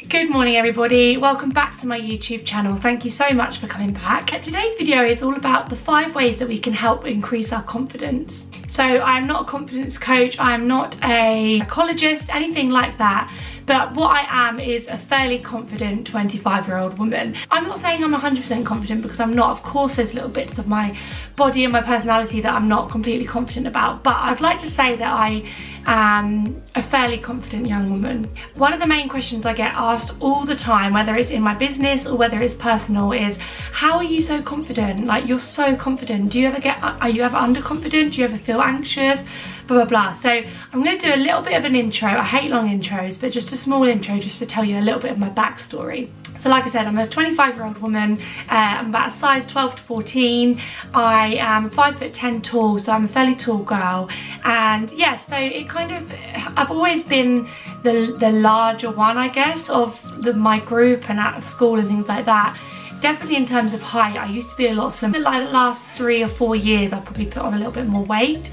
Good morning everybody, welcome back to my YouTube channel. Thank you so much for coming back. Today's video is all about the 5 ways that we can help increase our confidence. So I'm not a confidence coach, I'm not a psychologist, anything like that, but what I am is a fairly confident 25-year-old woman. I'm not saying I'm 100% confident because I'm not. Of course there's little bits of my body and my personality that I'm not completely confident about, but I'd like to say that I am a fairly confident young woman. One of the main questions I get asked all the time, whether it's in my business or whether it's personal, is how are you so confident? Like, you're so confident. Are you ever underconfident? Do you ever feel anxious? Blah, blah, blah. So I'm going to do a little bit of an intro. I hate long intros, but just a small intro just to tell you a little bit of my backstory. So like I said, I'm a 25-year-old woman. I'm about a size 12 to 14. I am 5'10" tall, so I'm a fairly tall girl. And yeah, so it kind of, I've always been the larger one, I guess, of my group and out of school and things like that. Definitely in terms of height, I used to be a lot slimmer. Like the last 3 or 4 years, I've probably put on a little bit more weight,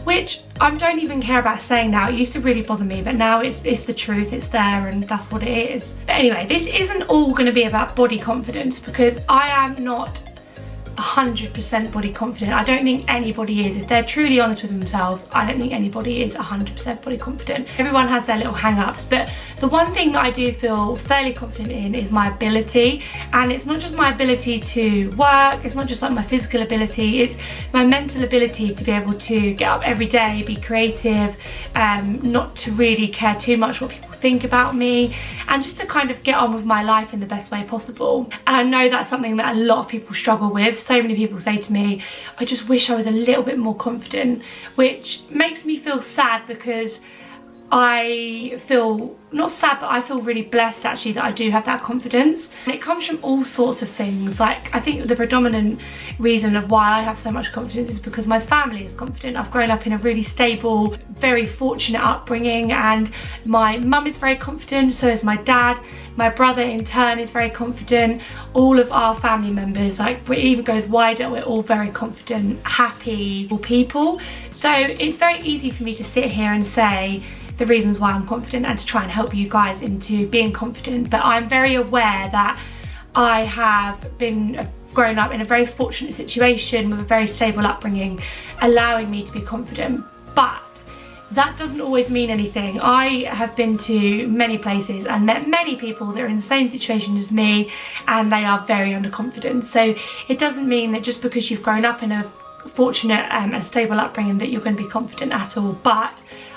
which I don't even care about saying now. It used to really bother me, but now it's the truth, it's there, and that's what it is. But anyway, this isn't all going to be about body confidence, because I am not 100% body confident. I don't think anybody is. If they're truly honest with themselves, I don't think anybody is 100% body confident. Everyone has their little hang-ups, but the one thing that I do feel fairly confident in is my ability. And it's not just my ability to work, it's not just like my physical ability, it's my mental ability to be able to get up every day, be creative, not to really care too much what people think about me, and just to kind of get on with my life in the best way possible. And I know that's something that a lot of people struggle with. So many people say to me, I just wish I was a little bit more confident, which makes me feel sad, because I feel, not sad, but I feel really blessed actually that I do have that confidence. And it comes from all sorts of things. Like, I think the predominant reason of why I have so much confidence is because my family is confident. I've grown up in a really stable, very fortunate upbringing, and my mum is very confident, so is my dad. My brother in turn is very confident. All of our family members, like, it even goes wider, we're all very confident, happy people. So it's very easy for me to sit here and say the reasons why I'm confident and to try and help you guys into being confident. But I'm very aware that I have been grown up in a very fortunate situation with a very stable upbringing, allowing me to be confident. But that doesn't always mean anything. I have been to many places and met many people that are in the same situation as me, and they are very underconfident. So it doesn't mean that just because you've grown up in a fortunate and stable upbringing that you're going to be confident at all. But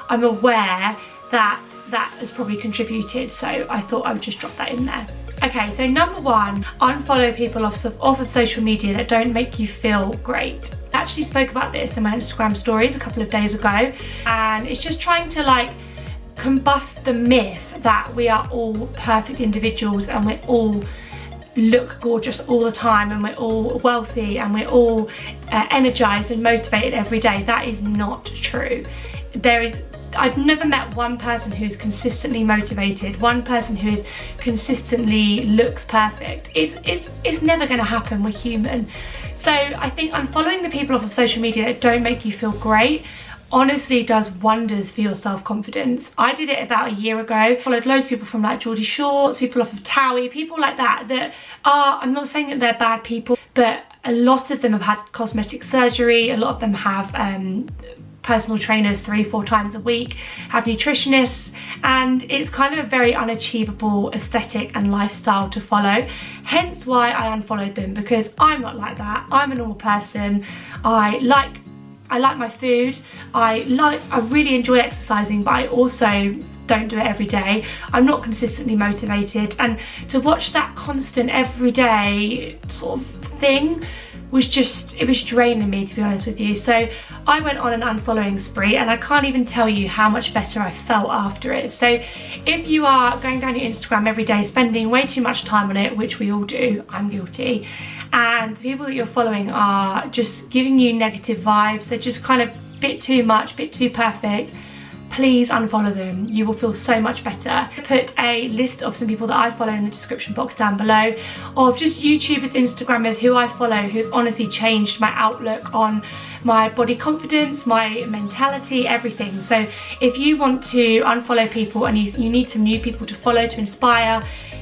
I'm aware that that has probably contributed, so I thought I would just drop that in there. Okay, so number 1, unfollow people off of social media that don't make you feel great. I actually spoke about this in my Instagram stories a couple of days ago, and it's just trying to like combust the myth that we are all perfect individuals and we all look gorgeous all the time and we're all wealthy and we're all energized and motivated every day. That is not true. I've never met one person who's consistently motivated, one person who is consistently looks perfect. It's never going to happen. We're human. So I think unfollowing the people off of social media that don't make you feel great honestly does wonders for your self-confidence. I did it about a year ago. Followed loads of people from like Geordie Shorts, people off of Towie, people like that are, I'm not saying that they're bad people, but a lot of them have had cosmetic surgery, a lot of them have personal trainers 3-4 times a week, have nutritionists, and it's kind of a very unachievable aesthetic and lifestyle to follow. Hence why I unfollowed them, because I'm not like that. I'm a normal person. I like my food. I really enjoy exercising, but I also don't do it every day. I'm not consistently motivated, and to watch that constant everyday sort of thing was just, it was draining me, to be honest with you. So I went on an unfollowing spree, and I can't even tell you how much better I felt after it. So if you are going down your Instagram every day, spending way too much time on it, which we all do, I'm guilty, and the people that you're following are just giving you negative vibes, they're just kind of a bit too much, a bit too perfect, please unfollow them. You will feel so much better. Put a list of some people that I follow in the description box down below, of just YouTubers, Instagrammers who I follow who've honestly changed my outlook on my body confidence, my mentality, everything. So if you want to unfollow people and you need some new people to follow, to inspire,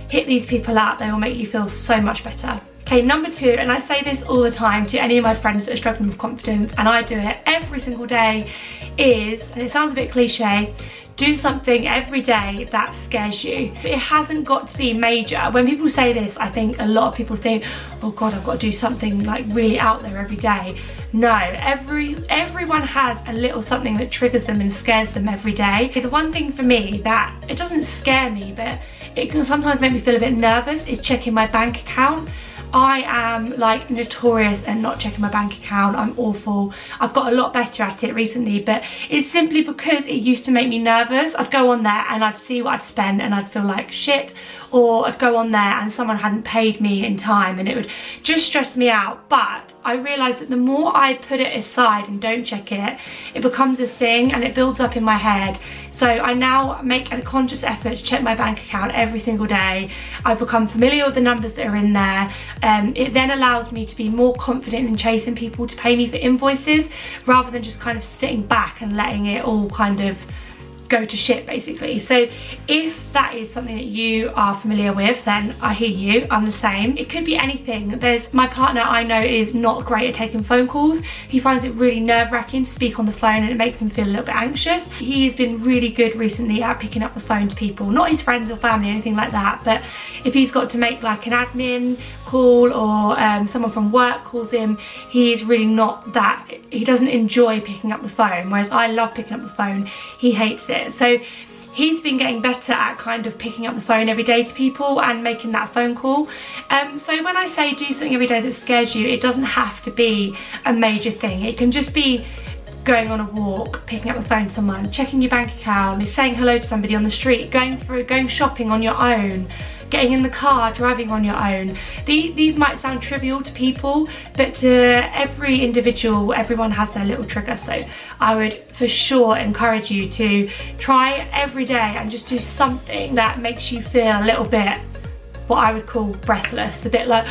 hit these people up. They will make you feel so much better. Okay, number 2, and I say this all the time to any of my friends that are struggling with confidence, and I do it every single day, is, and it sounds a bit cliche, do something every day that scares you. It hasn't got to be major. When people say this, I think a lot of people think, oh God, I've got to do something like really out there every day. No, everyone has a little something that triggers them and scares them every day. The one thing for me that, it doesn't scare me, but it can sometimes make me feel a bit nervous, is checking my bank account. I am like notorious at not checking my bank account. I'm awful. I've got a lot better at it recently, but it's simply because it used to make me nervous. I'd go on there and I'd see what I'd spent and I'd feel like shit, or I'd go on there and someone hadn't paid me in time and it would just stress me out. But I realised that the more I put it aside and don't check it, it becomes a thing and it builds up in my head. So I now make a conscious effort to check my bank account every single day. I've become familiar with the numbers that are in there. It then allows me to be more confident in chasing people to pay me for invoices, rather than just kind of sitting back and letting it all kind of go to shit, basically. So if that is something that you are familiar with, then I hear you. I'm the same. It could be anything. There's my partner, I know, is not great at taking phone calls. He finds it really nerve-wracking to speak on the phone and it makes him feel a little bit anxious. He has been really good recently at picking up the phone to people, not his friends or family or anything like that, but if he's got to make like an admin call or someone from work calls him, he's really not that, he doesn't enjoy picking up the phone, whereas I love picking up the phone. He hates it. So he's been getting better at kind of picking up the phone every day to people and making that phone call. So when I say do something every day that scares you, it doesn't have to be a major thing. It can just be going on a walk, picking up the phone to someone, checking your bank account, saying hello to somebody on the street, going shopping on your own, getting in the car, driving on your own. These might sound trivial to people, but to every individual, everyone has their little trigger. So I would for sure encourage you to try every day and just do something that makes you feel a little bit, what I would call breathless, a bit like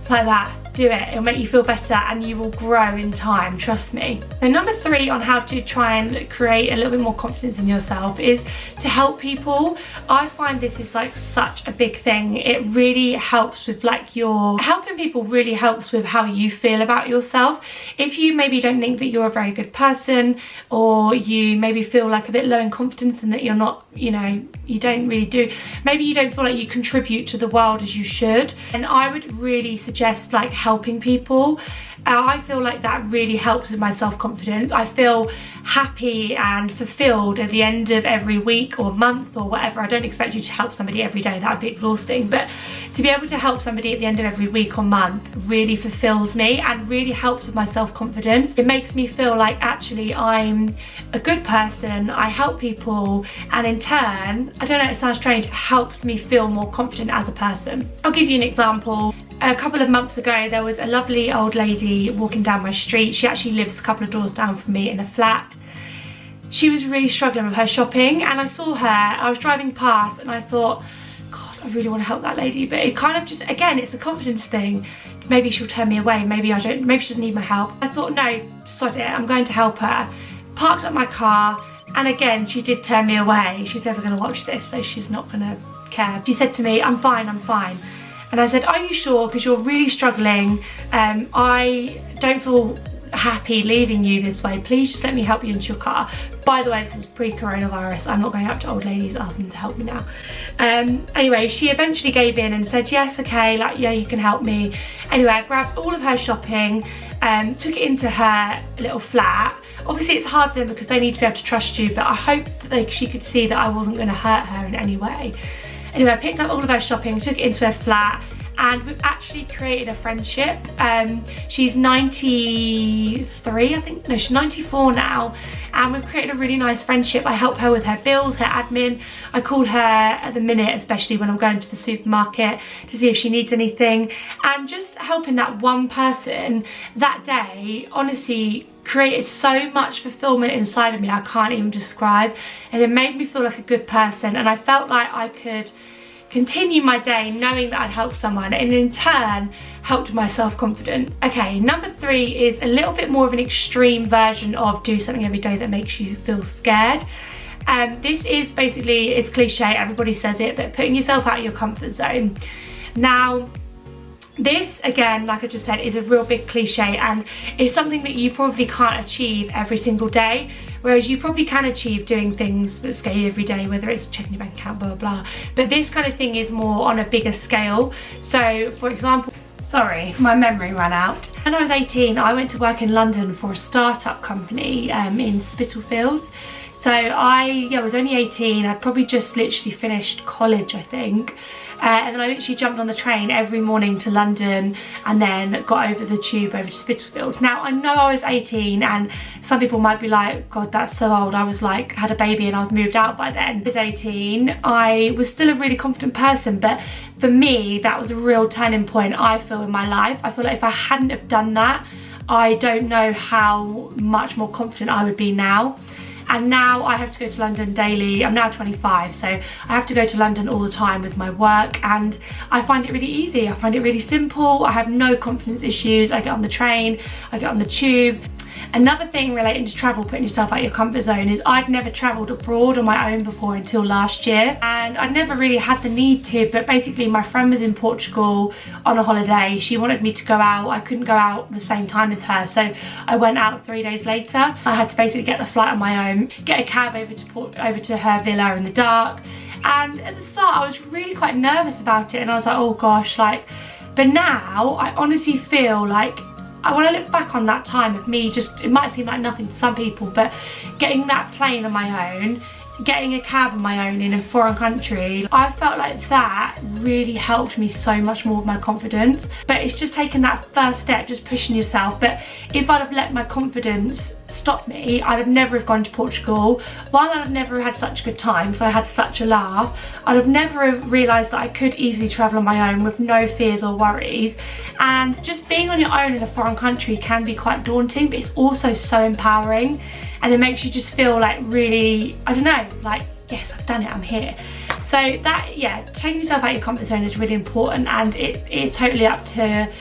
that. Do it, it'll make you feel better and you will grow in time, trust me. So number 3 on how to try and create a little bit more confidence in yourself is to help people. I find this is like such a big thing. It really helps with like helping people really helps with how you feel about yourself. If you maybe don't think that you're a very good person, or you maybe feel like a bit low in confidence and that you're not, you know, you don't really do, maybe you don't feel like you contribute to the world as you should, and I would really suggest like helping people. I feel like that really helps with my self-confidence. I feel happy and fulfilled at the end of every week or month or whatever. I don't expect you to help somebody every day, that would be exhausting, but to be able to help somebody at the end of every week or month really fulfills me and really helps with my self-confidence. It makes me feel like actually I'm a good person, I help people, and in turn, I don't know, it sounds strange, it helps me feel more confident as a person. I'll give you an example. A couple of months ago, there was a lovely old lady walking down my street. She actually lives a couple of doors down from me in a flat. She was really struggling with her shopping, and I saw her, I was driving past and I thought, God, I really want to help that lady, but it kind of just, again, it's a confidence thing. Maybe she'll turn me away, maybe I don't, maybe she doesn't need my help. I thought, no, sod it, I'm going to help her. Parked up my car, and again, she did turn me away. She's never going to watch this, so she's not going to care. She said to me, I'm fine, I'm fine. And I said, are you sure? Because you're really struggling. I don't feel happy leaving you this way. Please just let me help you into your car. By the way, this was pre-coronavirus. I'm not going up to old ladies asking them to help me now. Anyway, she eventually gave in and said, yes, okay, like, yeah, you can help me. Anyway, I grabbed all of her shopping, took it into her little flat. Obviously, it's hard for them because they need to be able to trust you, but I hope that she could see that I wasn't going to hurt her in any way. Anyway, I picked up all of her shopping, took it into her flat, and we've actually created a friendship. She's 93, I think, no, she's 94 now, and we've created a really nice friendship. I help her with her bills, her admin. I call her at the minute, especially when I'm going to the supermarket, to see if she needs anything. And just helping that one person that day honestly created so much fulfillment inside of me I can't even describe, and it made me feel like a good person, and I felt like I could continue my day knowing that I'd helped someone, and in turn helped my self-confidence. Okay, number 3 is a little bit more of an extreme version of do something every day that makes you feel scared. This is basically, it's cliche, everybody says it, but putting yourself out of your comfort zone. Now, this, again, like I just said, is a real big cliche, and it's something that you probably can't achieve every single day, whereas you probably can achieve doing things that scare you every day, whether it's checking your bank account, blah, blah, blah. But this kind of thing is more on a bigger scale. So, for example, sorry, my memory ran out. When I was 18, I went to work in London for a startup company in Spitalfields. So I was only 18, I'd probably just literally finished college, I think. And then I literally jumped on the train every morning to London and then got over the tube over to Spitalfields. Now, I know I was 18 and some people might be like, God, that's so old. I was like, had a baby and I was moved out by then. I was 18, I was still a really confident person, but for me, that was a real turning point, I feel, in my life. I feel like if I hadn't have done that, I don't know how much more confident I would be now. And now I have to go to London daily. I'm now 25, so I have to go to London all the time with my work, and I find it really easy. I find it really simple. I have no confidence issues. I get on the train, I get on the tube. Another thing relating to travel, putting yourself out of your comfort zone, is I'd never travelled abroad on my own before until last year, and I never really had the need to, but basically my friend was in Portugal on a holiday. She wanted me to go out. I couldn't go out the same time as her, so I went out 3 days later. I had to basically get the flight on my own, get a cab over to her villa in the dark, and at the start I was really quite nervous about it, and I was like, oh gosh, like, but now I honestly feel like, when I look back on that time of me, just, it might seem like nothing to some people, but getting that plane on my own, getting a cab on my own in a foreign country, I felt like that really helped me so much more with my confidence. But it's just taking that first step, just pushing yourself. But if I'd have let my confidence stop me, I'd have never have gone to Portugal. While I'd have never had such a good time, because I had such a laugh, I'd have never have realised that I could easily travel on my own with no fears or worries. And just being on your own in a foreign country can be quite daunting, but it's also so empowering, and it makes you just feel like really, I don't know, like, yes, I've done it, I'm here. So that, yeah, taking yourself out of your comfort zone is really important, and it's totally up to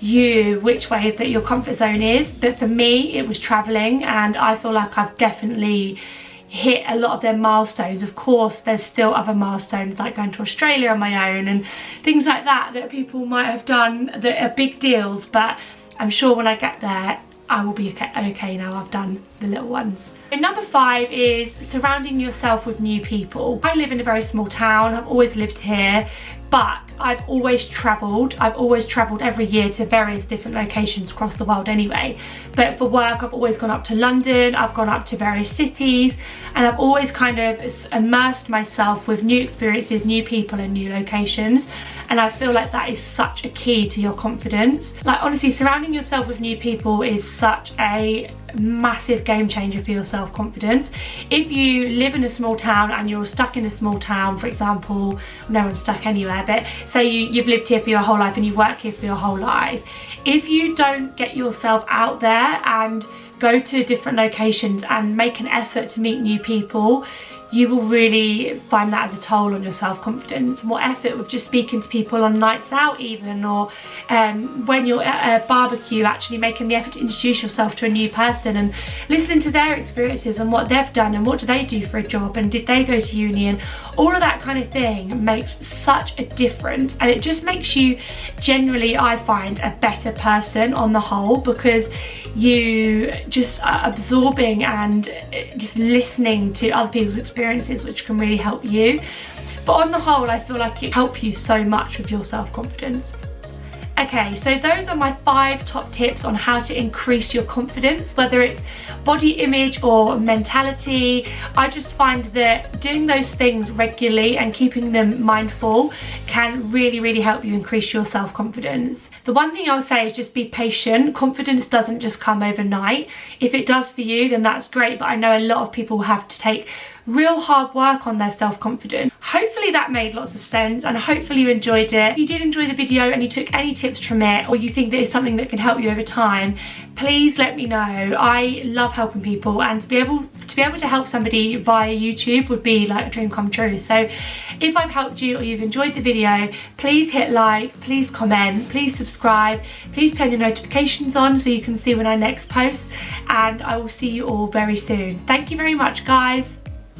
you which way that your comfort zone is. But for me, it was traveling, and I feel like I've definitely hit a lot of their milestones. Of course, there's still other milestones like going to Australia on my own and things like that that people might have done that are big deals, but I'm sure when I get there I will be okay now I've done the little ones. And number 5 is surrounding yourself with new people. I live in a very small town, I've always lived here, but I've always travelled. I've always travelled every year to various different locations across the world anyway. But for work, I've always gone up to London, I've gone up to various cities, and I've always kind of immersed myself with new experiences, new people and new locations. And I feel like that is such a key to your confidence. Like, honestly, surrounding yourself with new people is such a massive game changer for your self-confidence. If you live in a small town and you're stuck in a small town, for example, no one's stuck anywhere, but say you've lived here for your whole life and you work here for your whole life, if you don't get yourself out there and go to different locations and make an effort to meet new people, you will really find that as a toll on your self-confidence. More effort with just speaking to people on nights out even, or when you're at a barbecue, actually making the effort to introduce yourself to a new person and listening to their experiences and what they've done and what do they do for a job and did they go to uni, and all of that kind of thing makes such a difference. And it just makes you generally, I find, a better person on the whole, because you just are absorbing and just listening to other people's experiences, which can really help you. But on the whole, I feel like it helps you so much with your self-confidence. Okay, so those are my 5 top tips on how to increase your confidence, whether it's body image or mentality. I just find that doing those things regularly and keeping them mindful can really help you increase your self-confidence. The one thing I'll say is just be patient. Confidence doesn't just come overnight. If it does for you, then that's great, but I know a lot of people have to take real hard work on their self-confidence. Hopefully that made lots of sense, and hopefully you enjoyed it. If you did enjoy the video and you took any tips from it, or you think that it's something that can help you over time, please let me know. I love helping people, and to be able to help somebody via YouTube would be like a dream come true. So if I've helped you or you've enjoyed the video, please hit like, please comment, please subscribe, please turn your notifications on so you can see when I next post, and I will see you all very soon. Thank you very much, guys.